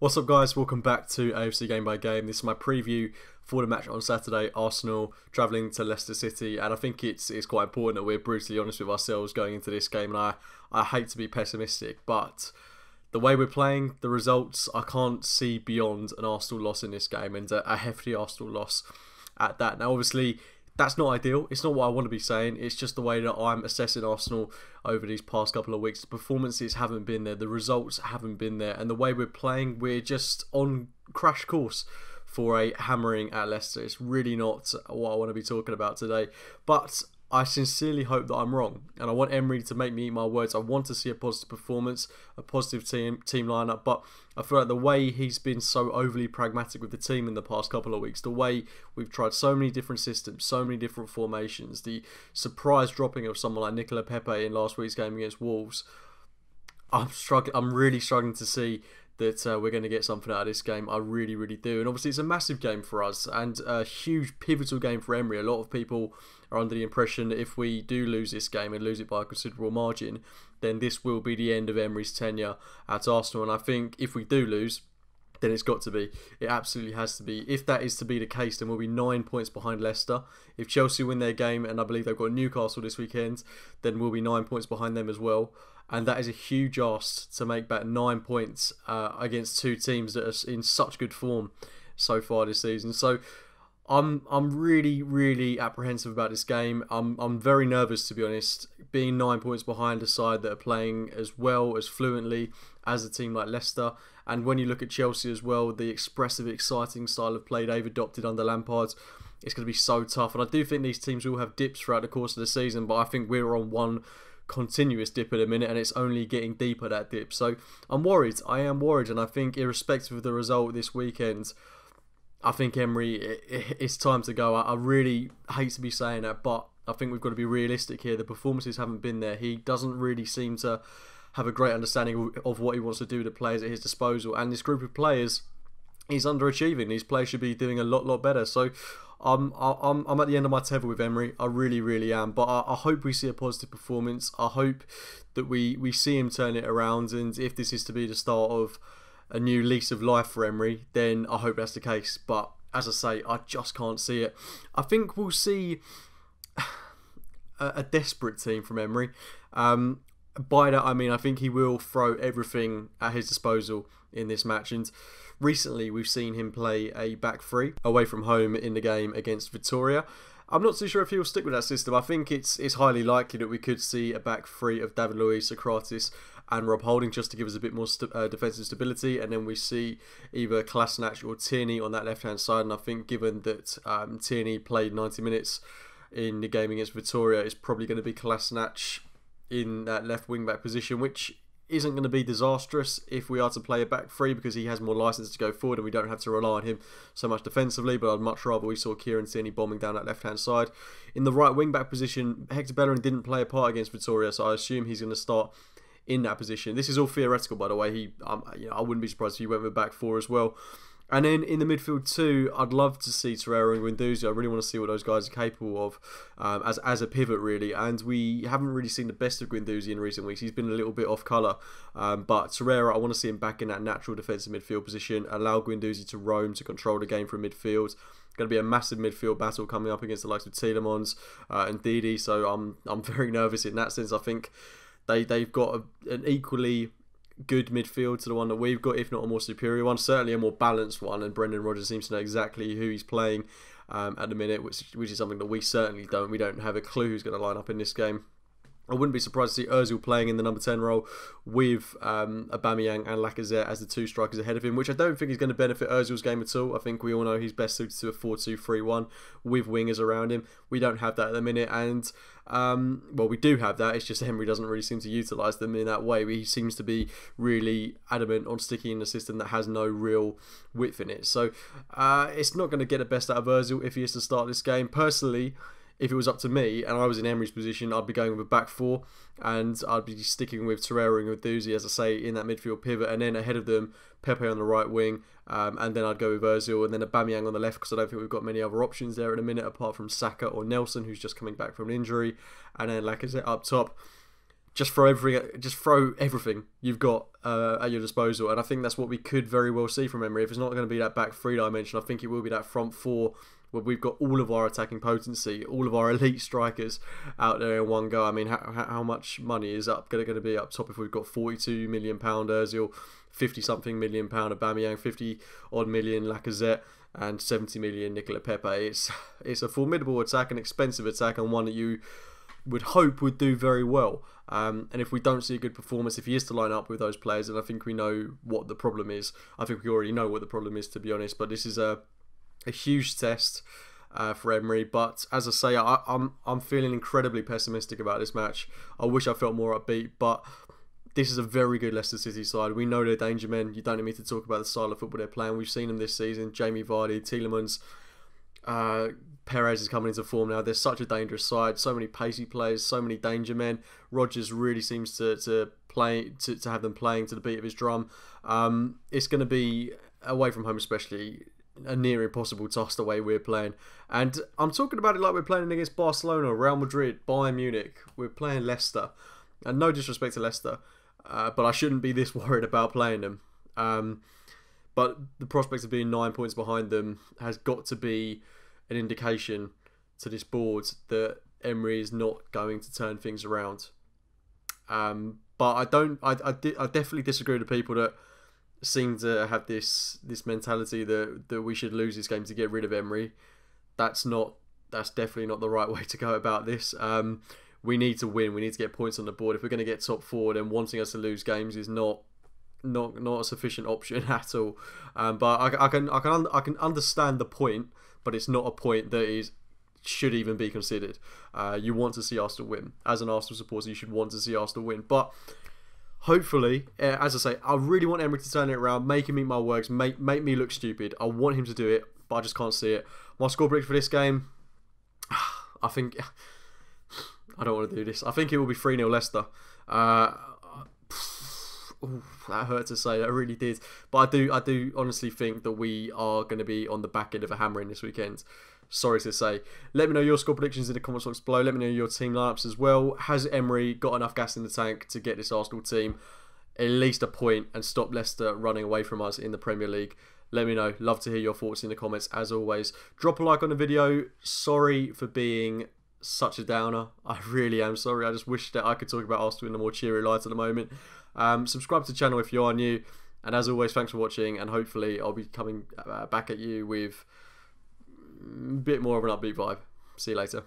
What's up guys, welcome back to AFC Game by Game. This is my preview for the match on Saturday, Arsenal travelling to Leicester City, and I think it's quite important that we're brutally honest with ourselves going into this game, and I hate to be pessimistic, but the way we're playing, the results, I can't see beyond an Arsenal loss in this game, and a hefty Arsenal loss at that. Now obviously that's not ideal, it's not what I want to be saying, it's just the way that I'm assessing Arsenal over these past couple of weeks. The performances haven't been there, the results haven't been there, and the way we're playing, we're just on crash course for a hammering at Leicester. It's really not what I want to be talking about today, but I sincerely hope that I'm wrong, and I want Emery to make me eat my words. I want to see a positive performance, a positive team lineup, but I feel like the way he's been so overly pragmatic with the team in the past couple of weeks, the way we've tried so many different systems, so many different formations, the surprise dropping of someone like Nicola Pepe in last week's game against Wolves, I'm really struggling to see that we're going to get something out of this game. I really, really do. And obviously it's a massive game for us and a huge pivotal game for Emery. A lot of people are under the impression that if we do lose this game and lose it by a considerable margin, then this will be the end of Emery's tenure at Arsenal. And I think if we do lose, then it's got to be. It absolutely has to be. If that is to be the case, then we'll be 9 points behind Leicester. If Chelsea win their game, and I believe they've got Newcastle this weekend, then we'll be 9 points behind them as well. And that is a huge ask to make back 9 points against two teams that are in such good form so far this season. So I'm really, really apprehensive about this game. I'm very nervous, to be honest, being 9 points behind a side that are playing as well, as fluently as a team like Leicester. And when you look at Chelsea as well, the expressive, exciting style of play they've adopted under Lampard, it's going to be so tough. And I do think these teams will have dips throughout the course of the season, but I think we're on one continuous dip at a minute, and it's only getting deeper, that dip. So I'm worried. I am worried, and I think irrespective of the result this weekend, I think Emery, it's time to go. I really hate to be saying that, but I think we've got to be realistic here. The performances haven't been there. He doesn't really seem to have a great understanding of what he wants to do with the players at his disposal, and this group of players is underachieving. These players should be doing a lot better. So I'm at the end of my tether with Emery. I really, really am. But I hope we see a positive performance. I hope that we see him turn it around. And if this is to be the start of a new lease of life for Emery, then I hope that's the case. But as I say, I just can't see it. I think we'll see a desperate team from Emery. By that I mean I think he will throw everything at his disposal in this match, and recently we've seen him play a back three away from home in the game against Victoria. I'm not too sure if he'll stick with that system. I think it's highly likely that we could see a back three of David Luiz, Socrates and Rob Holding, just to give us a bit more defensive stability, and then we see either Kolasinac or Tierney on that left hand side. And I think given that Tierney played 90 minutes in the game against Victoria, it's probably going to be Kolasinac in that left wing back position, which isn't going to be disastrous if we are to play a back three, because he has more license to go forward and we don't have to rely on him so much defensively. But I'd much rather we saw Kieran Tierney bombing down that left hand side. In the right wing back position, Hector Bellerin didn't play a part against Victoria, so I assume he's going to start in that position. This is all theoretical, by the way. I wouldn't be surprised if he went with back four as well. And then in the midfield too, I'd love to see Torreira and Guendouzi. I really want to see what those guys are capable of as a pivot, really. And we haven't really seen the best of Guendouzi in recent weeks. He's been a little bit off colour. But Torreira, I want to see him back in that natural defensive midfield position. Allow Guendouzi to roam, to control the game from midfield. Going to be a massive midfield battle coming up against the likes of Tielemans and Didi. So I'm very nervous in that sense. I think they've got an equally good midfield to the one that we've got, if not a more superior one, certainly a more balanced one, and Brendan Rodgers seems to know exactly who he's playing at the minute, which is something that we certainly don't. We don't have a clue who's going to line up in this game. I wouldn't be surprised to see Ozil playing in the number 10 role with Aubameyang and Lacazette as the two strikers ahead of him, which I don't think is going to benefit Ozil's game at all. I think we all know he's best suited to a 4-2-3-1 with wingers around him. We don't have that at the minute, and well, we do have that. It's just Emery doesn't really seem to utilise them in that way. He seems to be really adamant on sticking in a system that has no real width in it. So it's not going to get the best out of Ozil if he is to start this game. Personally, if it was up to me and I was in Emery's position, I'd be going with a back four, and I'd be sticking with Torreira and Guendouzi, as I say, in that midfield pivot, and then ahead of them, Pepe on the right wing, and then I'd go with Ozil, and then Aubameyang on the left, because I don't think we've got many other options there at the minute, apart from Saka or Nelson, who's just coming back from an injury, and then Lacazette up top. just throw everything you've got at your disposal, and I think that's what we could very well see from Emery. If it's not going to be that back three dimension, I think it will be that front four where we've got all of our attacking potency, all of our elite strikers out there in one go. I mean, how much money is going to be up top if we've got £42 million Ozil, 50-something million Aubameyang, 50-odd million Lacazette, and 70 million Nicola Pepe? It's a formidable attack, an expensive attack, and one that you would hope would do very well. And if we don't see a good performance, if he is to line up with those players, then I think we know what the problem is. I think we already know what the problem is, to be honest. But this is a huge test for Emery. But as I say, I'm feeling incredibly pessimistic about this match. I wish I felt more upbeat, but this is a very good Leicester City side. We know they're danger men. You don't need me to talk about the style of football they're playing. We've seen them this season. Jamie Vardy, Tielemans, Perez is coming into form now. They're such a dangerous side. So many pacey players, so many danger men. Rodgers really seems to have them playing to the beat of his drum. It's going to be, away from home especially, a near impossible task the way we're playing. And I'm talking about it like we're playing against Barcelona, Real Madrid, Bayern Munich. We're playing Leicester. And no disrespect to Leicester, but I shouldn't be this worried about playing them. But the prospect of being 9 points behind them has got to be an indication to this board that Emery is not going to turn things around. But I definitely disagree with the people that seem to have this mentality that we should lose this game to get rid of Emery. That's definitely not the right way to go about this. We need to win. We need to get points on the board. If we're going to get top four, then wanting us to lose games is not a sufficient option at all. But I can understand the point, but it's not a point that should even be considered. You want to see Arsenal win. As an Arsenal supporter, you should want to see Arsenal win. But hopefully, as I say, I really want Emery to turn it around, make him eat my words, make me look stupid. I want him to do it, but I just can't see it. My score prediction for this game, I think, I don't want to do this. I think it will be 3-0 Leicester. Ooh, that hurt to say. That really did. But I do honestly think that we are going to be on the back end of a hammering this weekend. Sorry to say. Let me know your score predictions in the comments box below. Let me know your team lineups as well. Has Emery got enough gas in the tank to get this Arsenal team at least a point and stop Leicester running away from us in the Premier League? Let me know. Love to hear your thoughts in the comments as always. Drop a like on the video. Sorry for being such a downer. I really am sorry. I just wish that I could talk about Arsenal in a more cheery light at the moment. Subscribe to the channel if you are new. And as always, thanks for watching. And hopefully I'll be coming back at you with a bit more of an upbeat vibe. See you later.